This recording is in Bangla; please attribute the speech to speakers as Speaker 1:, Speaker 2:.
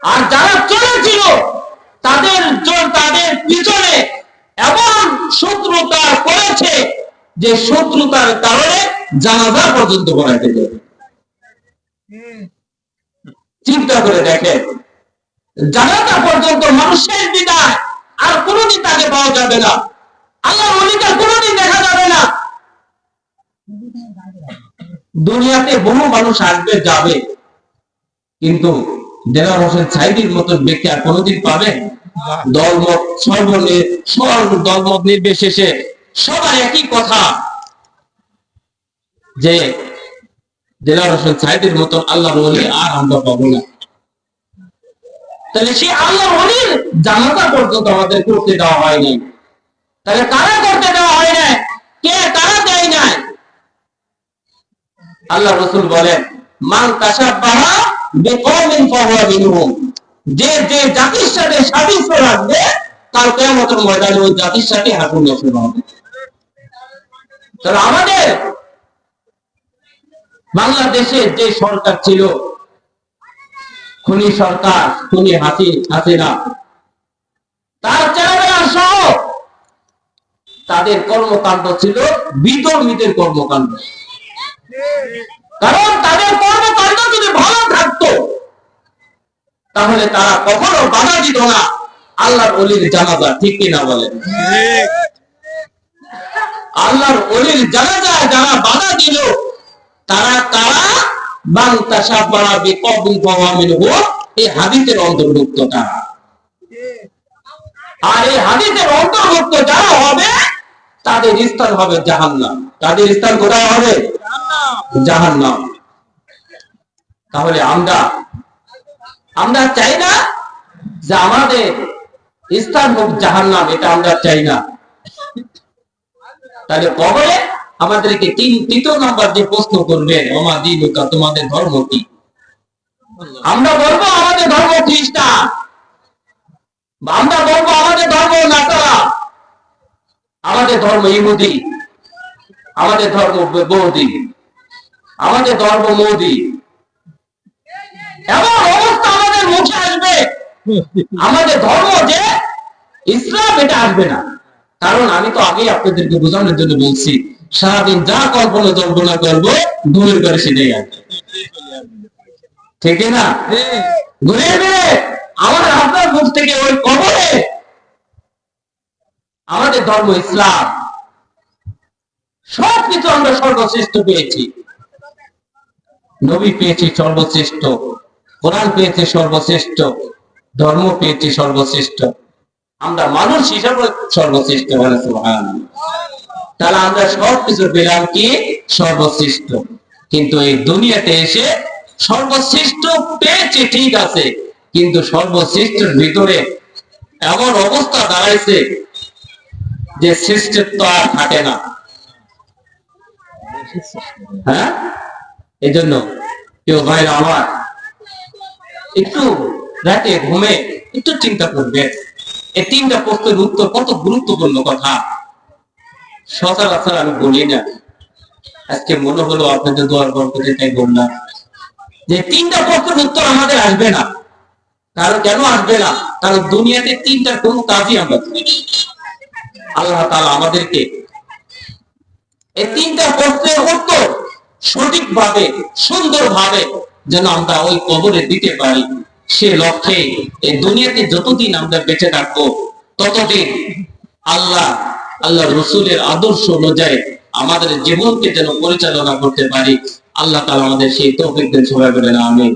Speaker 1: আর যারা চলেছিল তাদের তাদের পিছনে এমন শত্রুতা করেছে যে শত্রুতার কারণে জানাজা পর্যন্ত করাইতে যাবে। চিন্তা করে দেখেন, জানাজা পর্যন্ত মানুষের বিদায় আর কোনোদিন তাকে পাওয়া যাবে না, আল্লাহর ওলিকে কোনোদিন দেখা যাবে না। দুনিয়াতে বহু মানুষ আসবে যাবে, কিন্তু দেলোয়ার হোসেন সাঈদীর মতো ব্যক্তি আর কোনোদিন পাবে? দলমত দলমত নির্বিশেষে সবার একই কথা যে দেলোয়ার হোসেন সাঈদীর মতো আল্লাহর ওলি আর আমরা পাবো না। তাহলে সেই আল্লাহর ওলির জানাজা পর্যন্ত আমাদের করতে দেওয়া হয়নি। তাহলে কারা করতে দেওয়া হয় না? কে কারা দেয় নাই? আল্লাহ রাসূল বলেন, মান তাশাব্বাহা বিকওমিন ফাহুয়া মিনহুম, যে যে জাতির সাথে সাদৃশ্য রাখবে কাল কিয়ামতের ময়দানে ওই জাতির সাথে হাসর নসিব হবে। তাহলে আমাদের বাংলাদেশে যে সরকার ছিল, খুনি সরকার, খুনি হাসিনা, তার চেহারা সহ তাদের কর্মকাণ্ড ছিল বিধর্মীদের কর্মকাণ্ড। কারণ তাদের কর্মকাণ্ড যদি ভালো থাকতো তাহলে তারা কখনো বাধা দিত না আল্লাহর ওলির জানাজা। ঠিক কিনা বলেন? আল্লাহর ওলির জানাজায় যারা বাধা দিল তারা তারা মান তাশাব্বাহা বিকওমিন ফাহুয়া মিনহুম, এই হাদিসের অন্তর্ভুক্ত তারা। আর এই হাদিসের অন্তর্ভুক্ত যারা হবে তাদের স্থান হবে জাহান্নাম। তাদের স্থান কোথায় হবে? জাহান্নাম। তাহলে আমরা চাই না যে আমাদের স্থান হোক জাহান্নাম, এটা আমরা চাই না। তাহলে কবরে আমাদেরকে তৃতীয় নাম্বার যে প্রশ্ন করবেন, ওমা দীনুকা, তোমাদের ধর্ম কি? আমরা বলবো আমাদের ধর্ম খ্রিস্টান, আমরা বলবো আমাদের ধর্ম নাসারা, আমাদের ধর্ম ইহুদি, আমাদের ধর্ম বৌদ্ধি, আমাদের ধর্ম মোদি। এমন অবস্থা আমাদের মুখে আসবে, আমাদের ধর্ম যে ইসলাম, এটা আসবে না। কারণ আমি তো আগেই আপনাদেরকে বোঝানোর জন্য বলছি, সারাদিন যা কল্পনা করবো ঘুরে করে সেটাই আসবে। ঠিক না? ঘুরে ফিরে আমাদের আপনার মুখ থেকে ওই কবরে আমাদের ধর্ম ইসলাম, সবকিছু আমরা সর্বশ্রেষ্ঠ পেয়েছি। নবী পেয়েছি সর্বশ্রেষ্ঠ, কোরআন পেয়েছি সর্বশ্রেষ্ঠ, ধর্ম পেয়েছি সর্বশ্রেষ্ঠ, আমরা মানুষ হিসাবে সর্বশ্রেষ্ঠ। তাহলে আমরা সবকিছু পেলাম কি? সর্বশ্রেষ্ঠ। কিন্তু এই দুনিয়াতে এসে সর্বশ্রেষ্ঠ পেয়েছি ঠিক আছে, কিন্তু সর্বশ্রেষ্ঠের ভিতরে এমন অবস্থা দাঁড়াইছে যে শ্রেষ্ঠত্ব আর থাকে না। হ্যাঁ, এই জন্য কেউ ভাইরা আমার একটু রাতে ঘুমে একটু চিন্তা করবে, এই তিনটা প্রশ্নের উত্তর কত গুরুত্বপূর্ণ কথা। সচরাচর আমি বলি না, আজকে মনে হলো আপনাদের দোয়ার বরকতে তাই বললাম যে তিনটা প্রশ্নের উত্তর আমাদের আসবে না। কারণ কেন আসবে না? কারণ দুনিয়াতে তিনটার কোন কাজই আমরা করি। আল্লাহ তাআলা আমাদেরকে এই তিনটা প্রশ্নের উত্তর সঠিকভাবে, সুন্দরভাবে যেন আমরা ওই কবরে দিতে পারি, সে লক্ষ্যে এই দুনিয়াতে যতদিন আমরা বেঁচে থাকবো ততদিন আল্লাহ রসুলের আদর্শ অনুযায়ী আমাদের জীবনকে যেন পরিচালনা করতে পারি। আল্লাহ তাআলা আমাদের সেই তৌফিক দেন। সবাই বলেন আমিন।